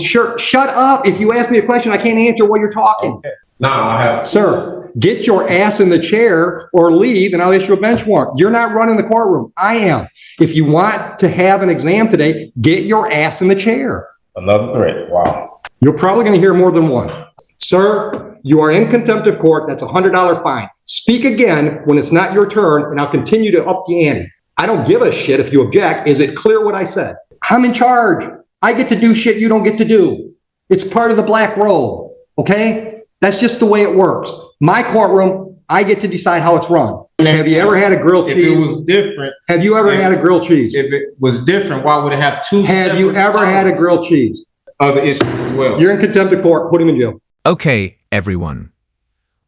Sure, shut up. If you ask me a question, I can't answer while you're talking. Okay. Now I have. Sir, get your ass in the chair or leave and I'll issue a bench warrant. You're not running the courtroom. I am. If you want to have an exam today, get your ass in the chair. Another threat. Wow. You're probably going to hear more than one. Sir, you are in contempt of court. That's a $100 fine. Speak again when it's not your turn and I'll continue to up the ante. I don't give a shit if you object. Is it clear what I said? I'm in charge. I get to do shit you don't get to do. It's part of the black robe, okay? That's just the way it works. My courtroom, I get to decide how it's run. Have you ever had a grilled cheese? If it was different. Have you ever had a grilled cheese? If it was different, why would it have two Have you ever had a grilled cheese? Other issues as well. You're in contempt of court. Put him in jail. Okay, everyone.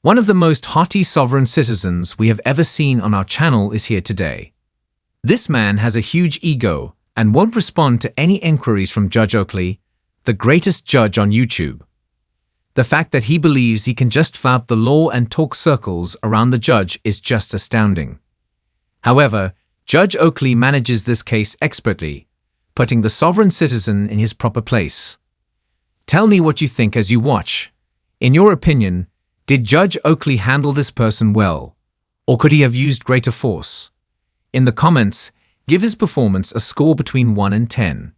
One of the most haughty sovereign citizens we have ever seen on our channel is here today. This man has a huge ego and won't respond to any inquiries from Judge Oakley, the greatest judge on YouTube. The fact that he believes he can just flout the law and talk circles around the judge is just astounding. However, Judge Oakley manages this case expertly, putting the sovereign citizen in his proper place. Tell me what you think as you watch. In your opinion, did Judge Oakley handle this person well, or could he have used greater force? In the comments, give his performance a score between 1 and 10.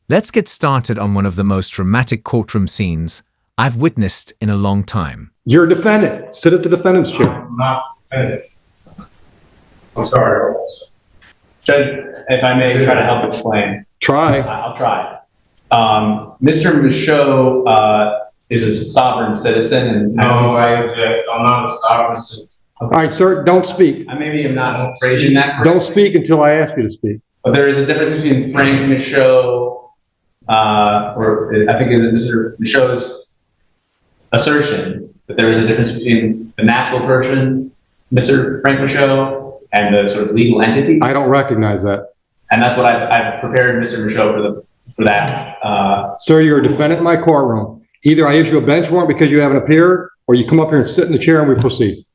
Let's get started on one of the most dramatic courtroom scenes I've witnessed in a long time. You're a defendant. Sit at the defendant's chair. I'm not defendant. I'm sorry. Judge, if I may try to help explain. Try. I'll try. Mr. Michaud is a sovereign citizen. And No, I object. I'm not a sovereign citizen. All right, sir, don't speak. I maybe am not phrasing that correctly. Don't speak until I ask you to speak. But there is a difference between Frank Michaud, or I think it is Mr. Michaud's assertion that there is a difference between the natural person, Mr. Frank Michaud, and the sort of legal entity. I don't recognize that. And that's what I've prepared Mr. Michaud for that. Sir, you're a defendant in my courtroom. Either I issue a bench warrant because you haven't appeared, or you come up here and sit in the chair and we proceed.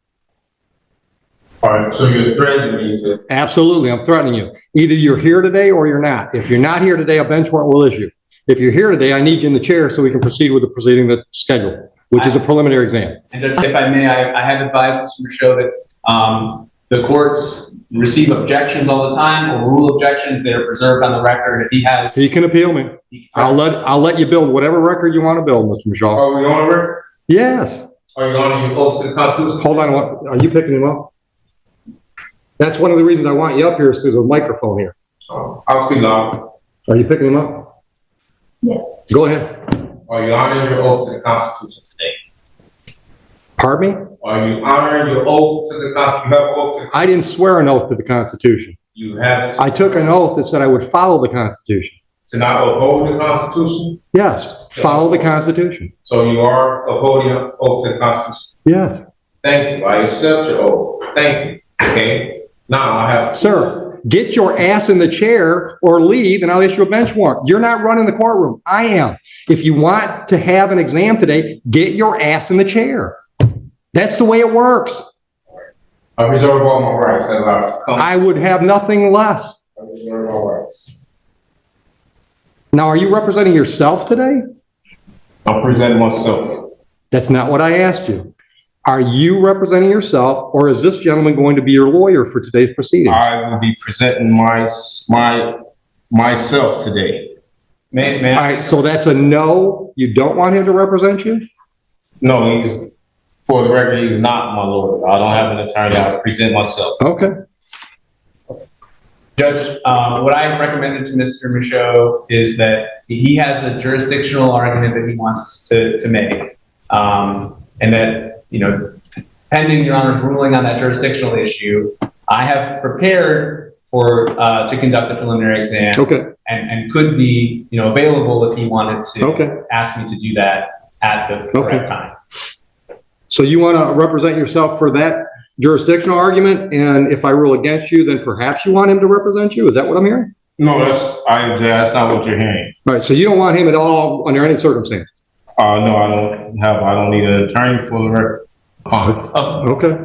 All right, so you're threatening me to... Absolutely, I'm threatening you. Either you're here today or you're not. If you're not here today, a bench warrant will issue. If you're here today, I need you in the chair so we can proceed with the proceeding that's scheduled, which is a preliminary exam. And if I may, I have advised Mr. Michaud that the courts receive objections all the time, or rule objections that are preserved on the record. If he has... He can appeal me. I'll let you build whatever record you want to build, Mr. Michaud. Are we on record? Yes. Are you on your oath to the Constitution? Hold on, are you picking him up? That's one of the reasons I want you up here, is there's a microphone here. Oh, I'll speak loud. Are you picking him up? Yes. Go ahead. Are you honoring your oath to the Constitution today? Pardon me? Are you honoring your oath to the Constitution? You have an oath to the... I didn't swear an oath to the Constitution. You have to... I took an oath that said I would follow the Constitution. To not uphold the Constitution? Yes, follow the Constitution. So you are upholding an oath to the Constitution? Yes. Thank you. I accept your oath. Thank you. Okay? Now I have... Sir, get your ass in the chair or leave and I'll issue a bench warrant. You're not running the courtroom. I am. If you want to have an exam today, get your ass in the chair. That's the way it works. I reserve all my rights as I come. I would have nothing less. I reserve all rights. Now, are you representing yourself today? I'm presenting myself. That's not what I asked you. Are you representing yourself, or is this gentleman going to be your lawyer for today's proceeding? I will be presenting myself today. May All right, so that's a no. You don't want him to represent you? No, for the record, he's not my lawyer. I don't have an attorney. I present myself. Okay. Judge, what I've recommended to Mr. Michaud is that he has a jurisdictional argument that he wants to make, and that, you know, pending Your Honor's ruling on that jurisdictional issue, I have prepared to conduct a preliminary exam. Okay. And could be, you know, available if he wanted to ask me to do that at the correct time. So you want to represent yourself for that jurisdictional argument, and if I rule against you, then perhaps you want him to represent you? Is that what I'm hearing? No, that's not what you're hearing. All right, so you don't want him at all under any circumstance? No, I don't need an attorney for the record. Okay.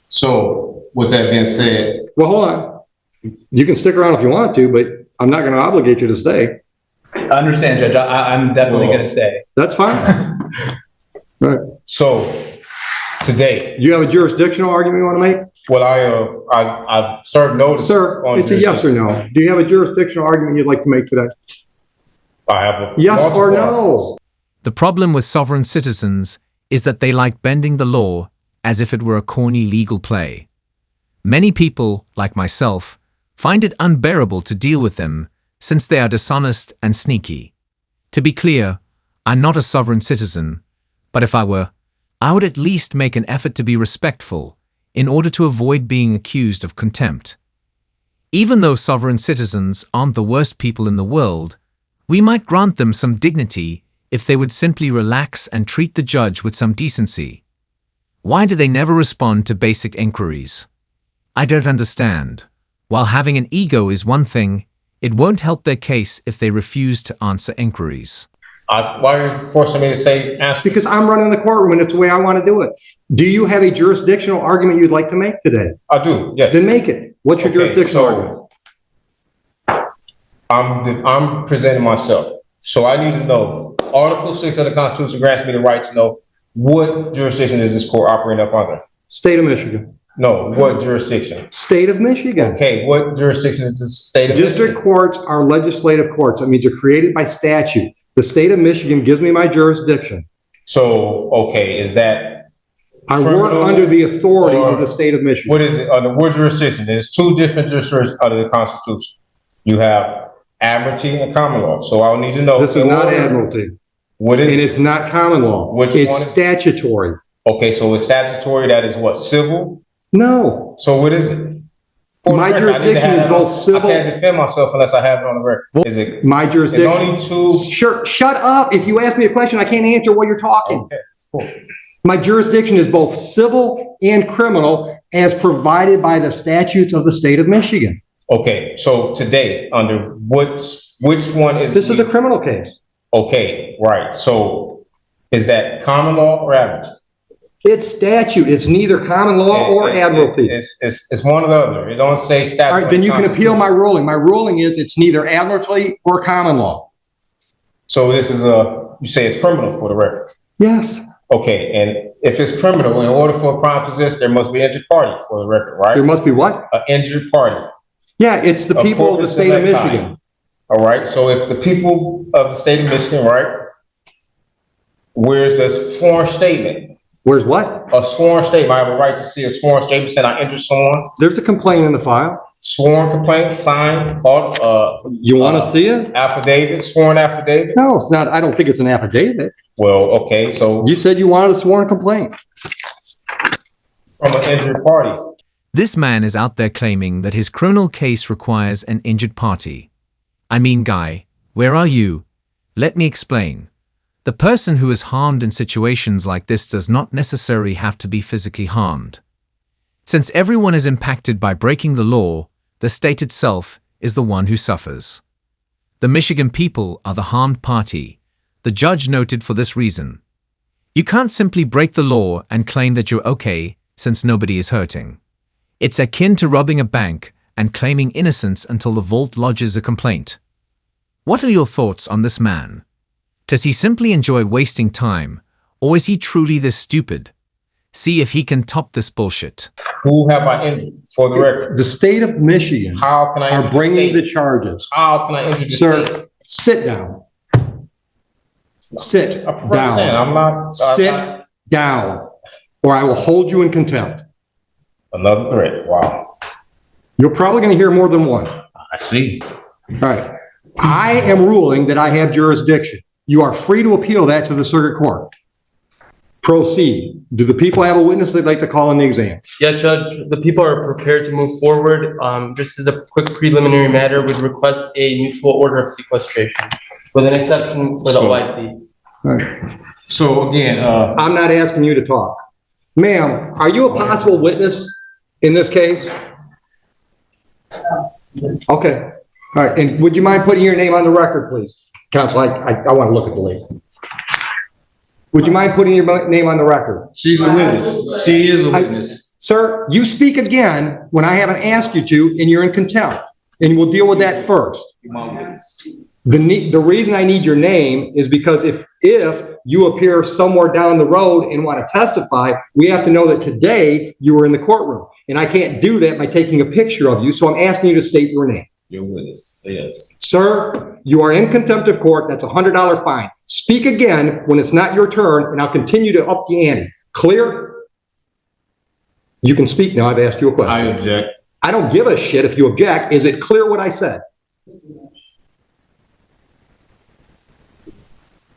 So with that being said, well, hold on. You can stick around if you want to, but I'm not going to obligate you to stay. All I understand, Judge. I'm definitely going to stay. That's fine. All right. So today, You have a jurisdictional argument you want to make? well, I've served notice. Sir, on it's a yes or no. Do you have a jurisdictional argument you'd like to make today? I have a Yes or multiple no? The problem with sovereign citizens is that they like bending the law as if it were a corny legal play. Many people, like myself, find it unbearable to deal with them since they are dishonest and sneaky. To be clear, I'm not a sovereign citizen, but if I were, I would at least make an effort to be respectful in order to avoid being accused of contempt. Even though sovereign citizens aren't the worst people in the world, we might grant them some dignity if they would simply relax and treat the judge with some decency. Why do they never respond to basic inquiries? I don't understand. While having an ego is one thing, it won't help their case if they refuse to answer inquiries. Why are you forcing me to say answer? Because I'm running the courtroom and it's the way I want to do it. Do you have a jurisdictional argument you'd like to make today? I do, yes. Then make it. What's your Okay, jurisdictional so argument? I'm presenting myself. So I need to know, Article 6 of the Constitution grants me the right to know what jurisdiction is this court operating up under? State of Michigan. No, what jurisdiction? State of Michigan. Okay, what jurisdiction is the state of District Michigan? courts are legislative courts. That means they're created by statute. The state of Michigan gives me my jurisdiction. So, okay, is that, I work Criminal under the authority or- of the state of Michigan. what is it, under what jurisdiction? There's two different jurisdictions under the Constitution. You have admiralty and common law. So I'll need to know. This is not admiralty, What and is it? it's not common law. Which It's one is- statutory. Okay, so it's statutory, that is what, civil? No, So what is it? For the My record, I need to jurisdiction have is that both on- civil- I can't defend myself unless I have it on the record. Is it, my it's jurisdiction. only two? Sure, shut up. If you ask me a question, I can't answer while you're talking. Okay, cool. My jurisdiction is both civil and criminal as provided by the statutes of the state of Michigan. Okay, so today, under which one is? This is a criminal case. Okay, right, so is that common law or admiralty? It's statute. It's neither common law or admiralty. It's one or the other. It don't say statute. All right, then you can appeal my ruling. My ruling is it's neither admiralty or common law. So this is you say it's criminal for the record. Yes, Okay, and if it's criminal, in order for a crime to exist, there must be an injured party for the record, right? there must be what? An injured party. Yeah, it's the A people of the corpus state of delicti. Michigan. All right, so if the people of the state of Michigan, right? Where's the sworn statement? Where's what? A sworn statement. I have a right to see a sworn statement saying I injured someone. There's a complaint in the file. Sworn complaint, signed, You want to see it? affidavit, sworn affidavit. No, it's not. I don't think it's an affidavit. Well, okay, so You said you wanted a sworn complaint. from an injured party. This man is out there claiming that his criminal case requires an injured party. I mean, guy, where are you? Let me explain. The person who is harmed in situations like this does not necessarily have to be physically harmed. Since everyone is impacted by breaking the law, the state itself is the one who suffers. The Michigan people are the harmed party, the judge noted for this reason. You can't simply break the law and claim that you're okay since nobody is hurting. It's akin to robbing a bank and claiming innocence until the vault lodges a complaint. What are your thoughts on this man? Does he simply enjoy wasting time, or is he truly this stupid? See if he can top this bullshit. Who have I injured for the record? The state of Michigan How can I are injure the bringing the state? charges. How can I injure the Sir, state? sit down. Sit I prefer to stand. down. I'm not. Sit down, or I will hold you in contempt. Another threat. Wow. You're probably going to hear more than one. All I see. right. I am ruling that I have jurisdiction. You are free to appeal that to the circuit court. Proceed. Do the people have a witness they'd like to call in the exam? Yes, Judge, the people are prepared to move forward. Just as a quick preliminary matter, we'd request a mutual order of sequestration with an exception for the So- OIC. All right. So again, I'm not asking you to talk. Ma'am, are you a possible witness in this case? Okay. All right. And would you mind putting your name on the record, please? Counsel, I want to look at the lady. Would you mind putting your name on the record? She's a witness. She is a witness. Sir, you speak again when I haven't asked you to, and you're in contempt. And we'll deal with that first. The reason I need your name is because if you appear somewhere down the road and want to testify, we have to know that today you were in the courtroom. And I can't do that by taking a picture of you, so I'm asking you to state your name. Your witness, so yes. Sir, you are in contempt of court. That's a $100 fine. Speak again when it's not your turn, and I'll continue to up the ante. Clear? You can speak now. I've asked you a question. I object. I don't give a shit if you object. Is it clear what I said?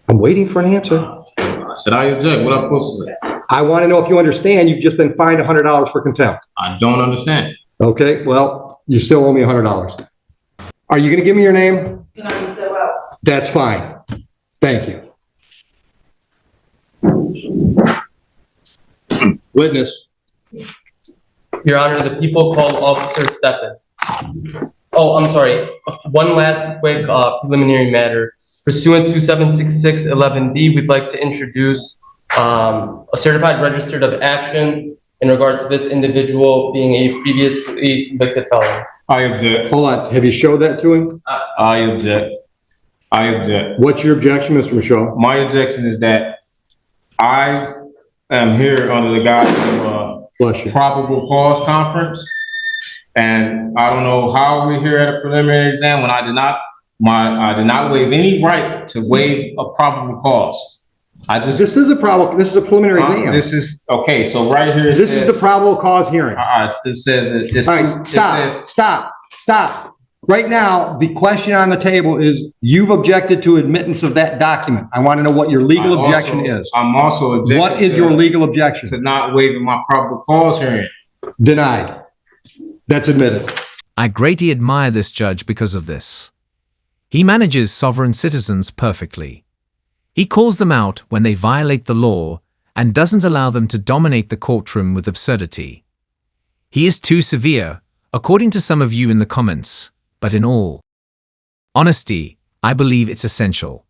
I'm waiting for an answer. I said I object. What am I supposed to say? I want to know if you understand you've just been fined $100 for contempt. I don't understand. Okay, well, you still owe me $100. Are you going to give me your name? No, still out. That's fine. Thank you. Witness. Your Honor, the people call Officer Steppen. Oh, I'm sorry. One last quick preliminary matter. Pursuant to 76611D, we'd like to introduce a certified registered of action in regard to this individual being a previously convicted felon. I object. Hold on. Have you showed that to him? I object. I object. What's your objection, Mr. Michaud? My objection is that I am here under the guise of Bless you. probable cause conference, and I don't know how we're here at a preliminary exam when I did not waive any right to waive a probable cause. This is a preliminary exam. This is okay. So right here, This is the probable cause hearing. It says it's. All right, stop. Right now, the question on the table is you've objected to admittance of that document. I want to know what your legal objection is. I'm also objecting. What is your legal objection? To not waiving my probable cause hearing. Denied. That's admitted. I greatly admire this judge because of this. He manages sovereign citizens perfectly. He calls them out when they violate the law and doesn't allow them to dominate the courtroom with absurdity. He is too severe, according to some of you in the comments, but in all honesty, I believe it's essential.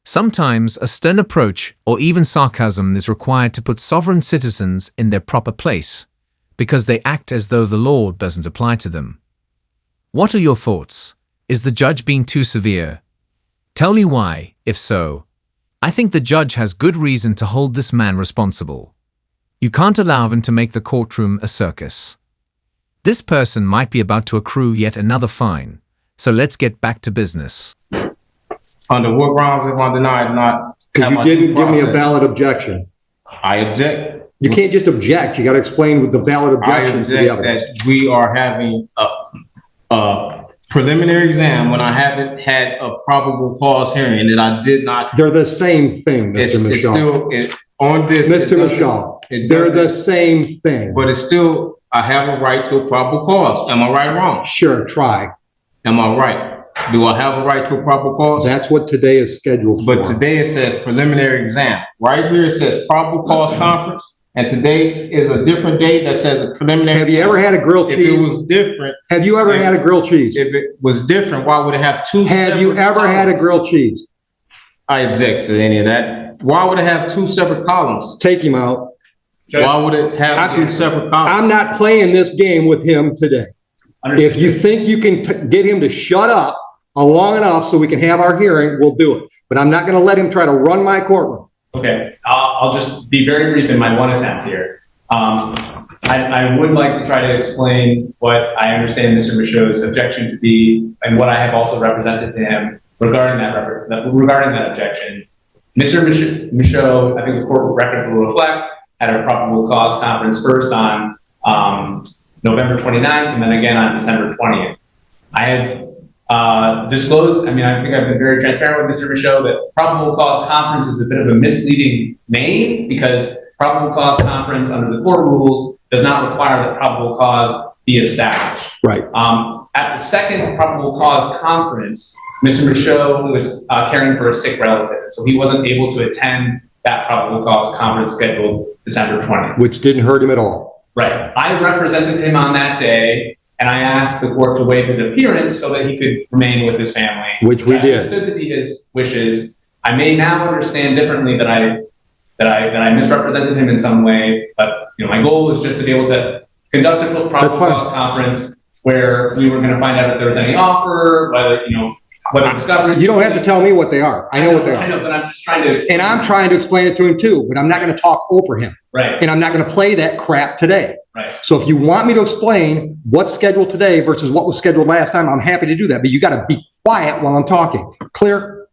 Sometimes a stern approach or even sarcasm is required to put sovereign citizens in their proper place, because they act as though the law doesn't apply to them. What are your thoughts? Is the judge being too severe? Tell me why, if so. I think the judge has good reason to hold this man responsible. You can't allow him to make the courtroom a circus. This person might be about to accrue yet another fine, so let's get back to business. Under what grounds am I denied not? Because you didn't give me a valid objection. I object. You can't just object. You got to explain with the valid objections to the I evidence. object that we are having a preliminary exam when I haven't had a probable cause hearing and that I did not. They're the same thing, Mr. It's still on this. Mr. Michaud, they're the same thing. But it's still, I have a right to a probable cause. Am I right or wrong? Sure, try. Am I right? Do I have a right to a probable cause? That's what today is scheduled for. But today it says preliminary exam. Right here it says probable cause conference. And today is a different date that says a preliminary. Have you ever had a grilled cheese? If it was different. Have you ever had a grilled cheese? If it was different, why would it have two separate Have you ever columns? had a grilled cheese? I object to any of that. Why would it have two separate columns? Take him out. Why would it have two separate columns? I'm not playing this game with him today. If you think you can get him to shut up long enough so we can have our hearing, we'll do it. But I'm not going to let him try to run my courtroom. Okay, I'll just be very brief in my one attempt here. I would like to try to explain what I understand Mr. Michaud's objection to be and what I have also represented to him regarding that objection. Mr. Michaud, I think the court record will reflect, had a probable cause conference first on November 29th and then again on December 20th. I have disclosed, I think I've been very transparent with Mr. Michaud that probable cause conference is a bit of a misleading name because probable cause conference under the court rules does not require that probable cause be established. Right. At the second probable cause conference, Mr. Michaud was caring for a sick relative, so he wasn't able to attend that probable cause conference scheduled December 20th. Which didn't hurt him at all. Right. I represented him on that day, and I asked the court to waive his appearance so that he could remain with his family. Which we did. Understood to be his wishes. I may now understand differently that I misrepresented him in some way, but my goal was just to be able to conduct a probable cause conference where we were going to find out if there was any offer, whether what I'm discovering. You don't have to tell me what they are. I know what they I are. know, but I'm just trying to. And I'm trying to explain it to him too, but I'm not going to talk over him. Right, And I'm not going to play that crap today. right. So if you want me to explain what's scheduled today versus what was scheduled last time, I'm happy to do that, but you got to be quiet while I'm talking. Clear?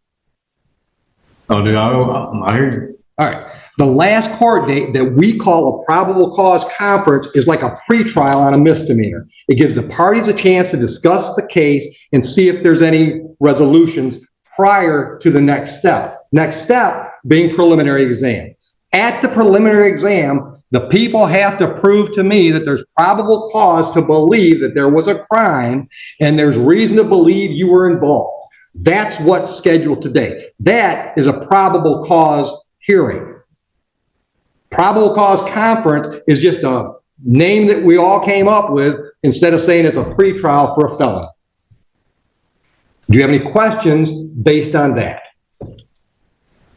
Oh, dude, I hear you. All right. The last court date that we call a probable cause conference is like a pretrial on a misdemeanor. It gives the parties a chance to discuss the case and see if there's any resolutions prior to the next step. Next step being preliminary exam. At the preliminary exam, the people have to prove to me that there's probable cause to believe that there was a crime and there's reason to believe you were involved. That's what's scheduled today. That is a probable cause hearing. Probable cause conference is just a name that we all came up with instead of saying it's a pretrial for a felony. Do you have any questions based on that?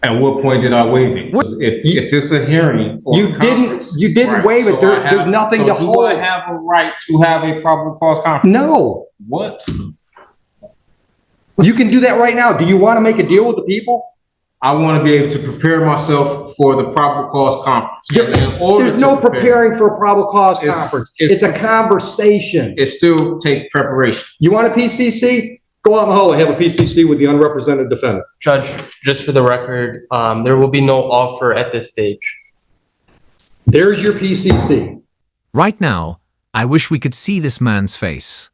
At what point did I waive it? If it's a hearing or You a conference, didn't right, waive it. so I There's nothing to do hold. I have a right to have a probable cause conference? No, What? you can do that right now. Do you want to make a deal with the people? I want to be able to prepare myself for the probable cause conference. And in order There's no to prepare, preparing for a probable cause It's- conference. it's- It's a conversation. it still take preparation. You want a PCC? Go out in the hallway, have a PCC with the unrepresented defendant. Judge, just for the record, there will be no offer at this stage. There's your PCC. Right now, I wish we could see this man's face.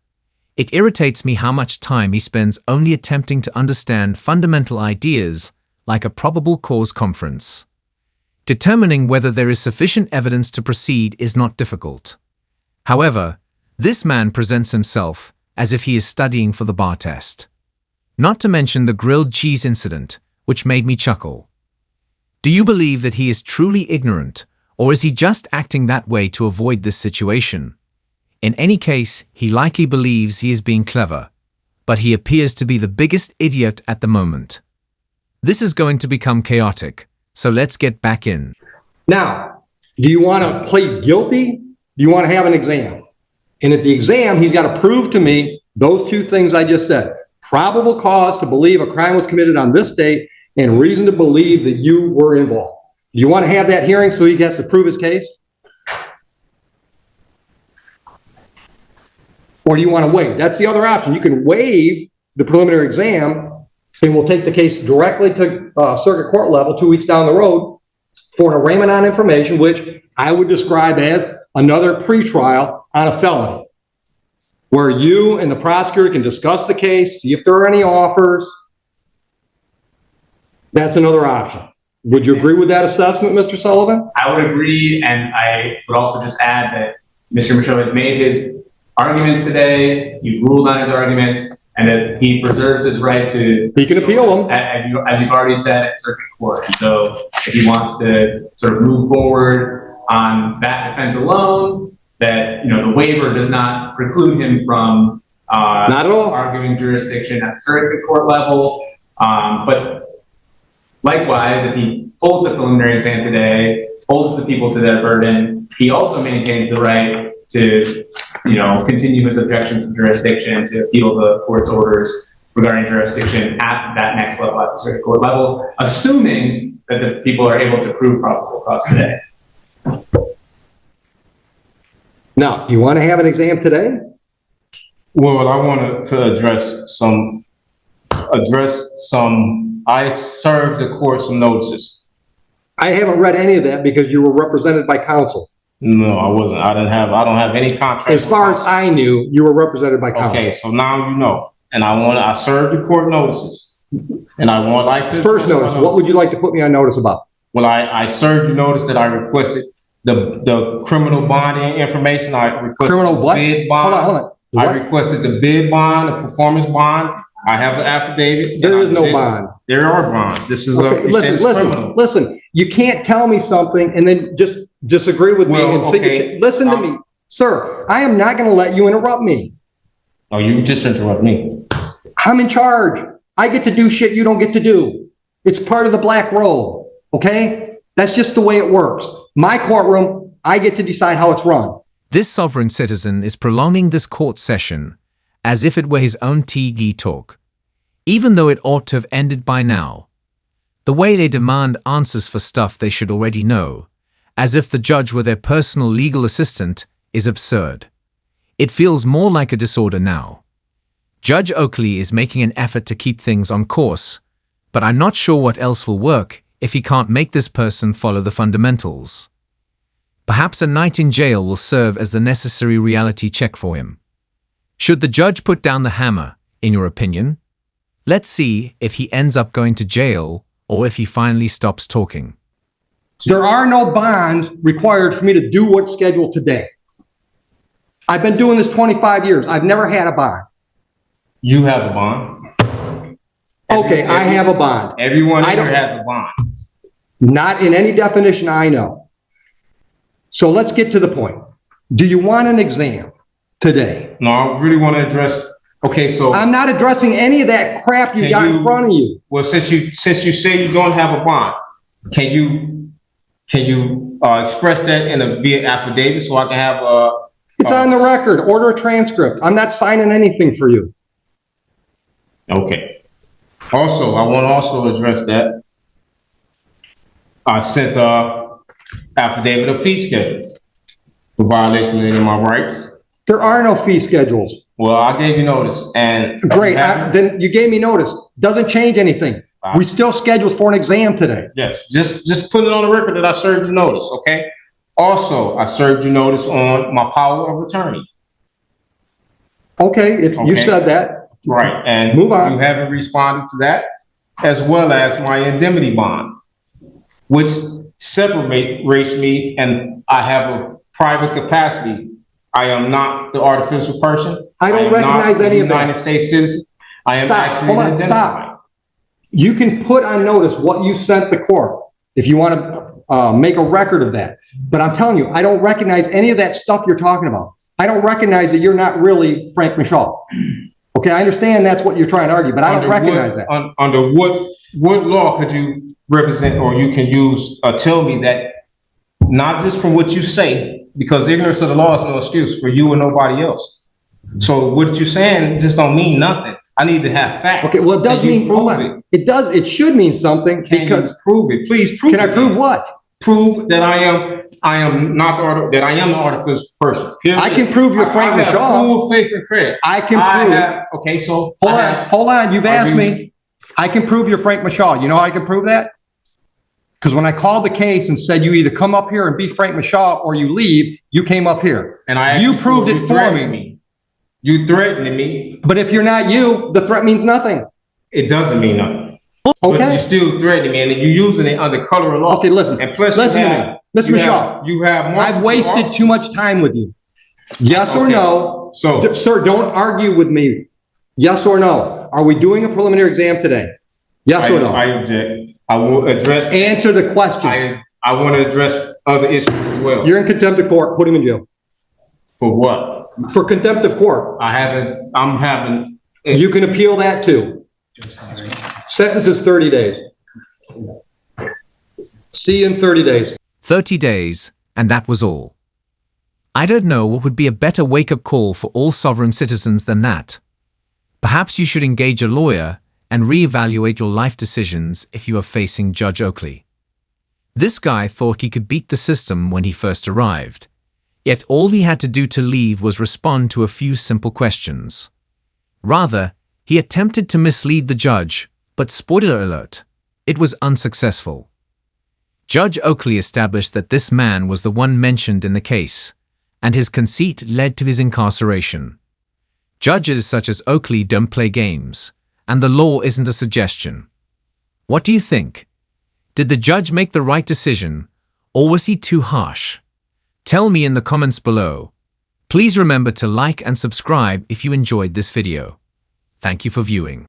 It irritates me how much time he spends only attempting to understand fundamental ideas like a probable cause conference. Determining whether there is sufficient evidence to proceed is not difficult. However, this man presents himself as if he is studying for the bar test. Not to mention the grilled cheese incident, which made me chuckle. Do you believe that he is truly ignorant, or is he just acting that way to avoid this situation? In any case, he likely believes he is being clever, but he appears to be the biggest idiot at the moment. This is going to become chaotic, so let's get back in. Now, do you want to plead guilty? Do you want to have an exam? And at the exam, he's got to prove to me those two things I just said. Probable cause to believe a crime was committed on this date and reason to believe that you were involved. Do you want to have that hearing so he gets to prove his case? Or do you want to waive? That's the other option. You can waive the preliminary exam and we'll take the case directly to circuit court level 2 weeks down the road for an arraignment on information, which I would describe as another pretrial on a felony, where you and the prosecutor can discuss the case, see if there are any offers. That's another option. Would you agree with that assessment, Mr. Sullivan? I would agree, and I would also just add that Mr. Michaud has made his arguments today, he ruled on his arguments, and that he preserves his right to... He can appeal them. As you've already said, at circuit court. And so if he wants to sort of move forward on that defense alone, that, the waiver does not preclude him from Not at all. arguing jurisdiction at the circuit court level. But likewise, if he holds a preliminary exam today, holds the people to their burden, he also maintains the right to, continue his objections to jurisdiction, to appeal the court's orders regarding jurisdiction at that next level, at the circuit court level, assuming that the people are able to prove probable cause today. Now, do you want to have an exam today? Well, I wanted to address some, I served the court some notices. I haven't read any of that because you were represented by counsel. No, I wasn't. I don't have any contract. As far as I knew, you were represented by counsel. Okay, so now you know. And I served the court notices. And I would like to. First notice, what would you like to put me on notice about? Well, I served you notice that I requested the criminal bonding information. I requested Criminal what? bid bond. Hold on. I What? requested the bid bond, the performance bond. I have an affidavit. There is no bond. There are bonds. This is Okay, listen. You can't tell me something and then just disagree with me Well, and think okay. listen to me. Sir, I am not going to let you interrupt me. Oh, you just interrupt me. I'm in charge. I get to do shit you don't get to do. It's part of the black robe, okay? That's just the way it works. My courtroom, I get to decide how it's run. This sovereign citizen is prolonging this court session as if it were his own TG talk. even though it ought to have ended by now. The way they demand answers for stuff they should already know, as if the judge were their personal legal assistant, is absurd. It feels more like a disorder now. Judge Oakley is making an effort to keep things on course, but I'm not sure what else will work if he can't make this person follow the fundamentals. Perhaps a night in jail will serve as the necessary reality check for him. Should the judge put down the hammer, in your opinion? Let's see if he ends up going to jail or if he finally stops talking. There are no bonds required for me to do what's scheduled today. I've been doing this 25 years. I've never had a bond. You have a bond. Okay, I have a bond. Everyone I here don't- has a bond. Not in any definition I know. So let's get to the point. Do you want an exam today? No, I really want to address, okay, so, I'm not addressing any of that crap you Can got in you- front of you. well, since you say you don't have a bond, can you express that in a via affidavit so I can have It's on the record. Order a transcript. I'm not signing anything for you. Okay. Also, I want to also address that. I sent a affidavit of fee schedule for violation of any of my rights. There are no fee schedules. Well, I gave you notice and. Great, then you gave me notice. Doesn't change anything. We still scheduled for an exam today. Yes, just put it on the record that I served you notice, okay? Also, I served you notice on my power of attorney. Okay, you Okay. said that. Right, and Move on. you haven't responded to that, as well as my indemnity bond, which separates me, and I have a private capacity. I am not the artificial person. I don't am not recognize a any of that. United States citizen. I am Stop, actually hold on, an stop. identified. You can put on notice what you sent the court if you want to make a record of that. But I'm telling you, I don't recognize any of that stuff you're talking about. I don't recognize that you're not really Frank Michaud. Okay, I understand that's what you're trying to argue, but I don't recognize that. Under what law could you represent or you can use, tell me that, not just from what you say, because ignorance of the law is no excuse for you or nobody else. So what you're saying just don't mean nothing. I need to have facts. Okay, well, it does Can you mean, prove hold on. It does, it should mean something Can you because, prove it? Please prove it. can I prove what? Prove that I am not that I am the artificial person. Period. I can prove you're Frank I have Michaud. full faith and credit. I can prove. Okay, so Hold on, you've Are asked you- me. I can prove you're Frank Michaud. You know how I can prove that? Because when I called the case and said you either come up here and be Frank Michaud or you leave, you came up here. And I You actually proved it for threatened me. You threatened me. But if you're not you, the threat means nothing. It doesn't mean nothing. But Okay? you still threatening me, and you're using it under color of law. Okay, listen. And plus, Listen you to have, me. Mr. you Michaud, have, you have I've multiple wasted officers. too much time with you. Yes or Okay. no? So, Sir, don't argue with me. Yes or no? Are we doing a preliminary exam today? Yes or I no? object. I will address. Answer the question. I want to address other issues as well. You're in contempt of court. Put him in jail. For what? For contempt of court. I'm having. You can appeal that too. Sentence is 30 days. See you in 30 days. 30 days, and that was all. I don't know what would be a better wake-up call for all sovereign citizens than that. Perhaps you should engage a lawyer and reevaluate your life decisions if you are facing Judge Oakley. This guy thought he could beat the system when he first arrived, yet all he had to do to leave was respond to a few simple questions. Rather, he attempted to mislead the judge, but spoiler alert, it was unsuccessful. Judge Oakley established that this man was the one mentioned in the case, and his conceit led to his incarceration. Judges such as Oakley don't play games, and the law isn't a suggestion. What do you think? Did the judge make the right decision, or was he too harsh? Tell me in the comments below. Please remember to like and subscribe if you enjoyed this video. Thank you for viewing.